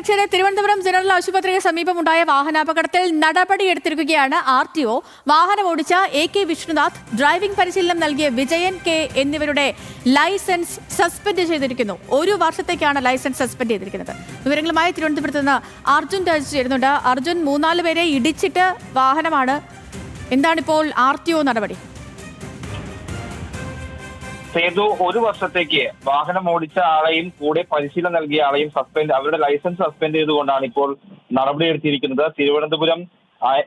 അക്ഷര തിരുവനന്തപുരം ജനറൽ ആശുപത്രിക്ക് സമീപമുണ്ടായ വാഹനാപകടത്തിൽ നടപടിയെടുത്തിരിക്കുകയാണ് RTO. വാഹനം ഓടിച്ച AK വിഷ്ണുനാഥ്, ഡ്രൈവിംഗ് പരിശീലനം നൽകിയ വിജയൻ K എന്നിവരുടെ ലൈസൻസ് സസ്പെൻഡ് ചെയ്തിരിക്കുന്നു. 1 വർഷത്തേക്കാണ് ലൈസൻസ് സസ്പെൻഡ് ചെയ്തിരിക്കുന്നത്. വിവരങ്ങളുമായി തിരുവനന്തപുരത്ത് നിന്ന് അർജുൻ ചേരുന്നുണ്ട്. അർജുൻ, 3-4 പേരെ ഇടിച്ചിട്ട് വാഹനമാണ്. എന്താണിപ്പോൾ RTO നടപടി? സേതു, 1 വർഷത്തേക്ക് വാഹനം ഓടിച്ച ആളെയും കൂടെ പരിശീലനം നൽകിയ ആളെയും അവരുടെ ലൈസൻസ് സസ്പെൻഡ് ചെയ്തുകൊണ്ടാണ് ഇപ്പോൾ നടപടിയെടുത്തിരിക്കുന്നത്. തിരുവനന്തപുരം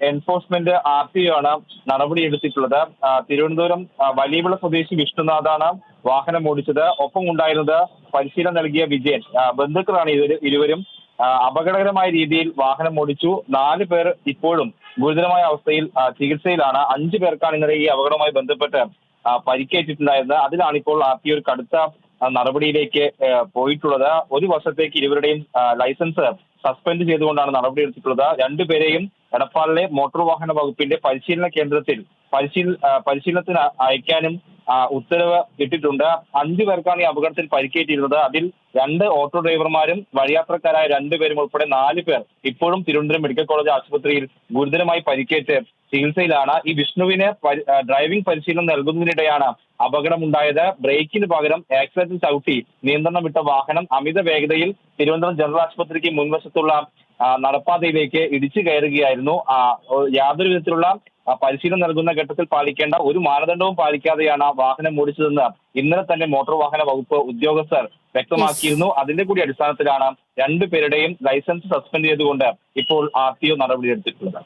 എൻഫോഴ്സ്മെന്റ് RTO ആണ് നടപടിയെടുത്തിട്ടുള്ളത്. തിരുവനന്തപുരം വലിയവിള സ്വദേശി വിഷ്ണുനാഥാണ് വാഹനം ഓടിച്ചത്. ഒപ്പം ഉണ്ടായിരുന്നത് പരിശീലനം നൽകിയ വിജയൻ. ബന്ധുക്കളാണ് ഇരുവരും. അപകടകരമായ രീതിയിൽ വാഹനം ഓടിച്ചു. 4 പേർ ഇപ്പോഴും ഗുരുതരമായ അവസ്ഥയിൽ ചികിത്സയിലാണ്. 5 പേർക്കാണ് ഇന്നലെ ഈ അപകടവുമായി ബന്ധപ്പെട്ട് പരിക്കേറ്റിട്ടുണ്ടായിരുന്നത്. അതിലാണ് ഇപ്പോൾ RTO ഒരു കടുത്ത നടപടിയിലേക്ക് പോയിട്ടുള്ളത്. 1 വർഷത്തേക്ക് ഇരുവരുടെയും ലൈസൻസ് സസ്പെൻഡ് ചെയ്തുകൊണ്ടാണ് നടപടിയെടുത്തിട്ടുള്ളത്. 2 പേരെയും എടപ്പാളിലെ മോട്ടോർ വാഹന വകുപ്പിന്റെ പരിശീലന കേന്ദ്രത്തിൽ പരിശീലനത്തിന് അയക്കാനും ഉത്തരവ് ഇട്ടിട്ടുണ്ട്. 5 പേർക്കാണ് ഈ അപകടത്തിൽ പരിക്കേറ്റിരുന്നത്. അതിൽ 2 ഓട്ടോ ഡ്രൈവർമാരും വഴിയാത്രക്കാരായ 2 പേരും ഉൾപ്പെടെ 4 പേർ ഇപ്പോഴും തിരുവനന്തപുരം മെഡിക്കൽ കോളേജ് ആശുപത്രിയിൽ ഗുരുതരമായി പരിക്കേറ്റ് ചികിത്സയിലാണ്. ഈ വിഷ്ണുവിന് ഡ്രൈവിംഗ് പരിശീലനം നൽകുന്നതിനിടെയാണ് അപകടമുണ്ടായത്. ബ്രേക്കിന് പകരം ആക്സിലേറ്റർ ചവിട്ടി നിയന്ത്രണം വിട്ട വാഹനം അമിത വേഗതയിൽ തിരുവനന്തപുരം ജനറൽ ആശുപത്രിക്ക് മുൻവശത്തുള്ള നടപ്പാതയിലേക്ക് ഇടിച്ചു കയറുകയായിരുന്നു. യാതൊരു വിധത്തിലുള്ള പരിശീലനം നൽകുന്ന ഘട്ടത്തിൽ പാലിക്കേണ്ട ഒരു മാനദണ്ഡവും പാലിക്കാതെയാണ് വാഹനം ഓടിച്ചതെന്ന് ഇന്നലെ തന്നെ മോട്ടോർ വാഹന വകുപ്പ് ഉദ്യോഗസ്ഥർ വ്യക്തമാക്കിയിരുന്നു. അതിന്റെ കൂടി അടിസ്ഥാനത്തിലാണ് 2 പേരുടെയും ലൈസൻസ് സസ്പെൻഡ് ചെയ്തുകൊണ്ട് ഇപ്പോൾ RTO നടപടിയെടുത്തിട്ടുള്ളത്.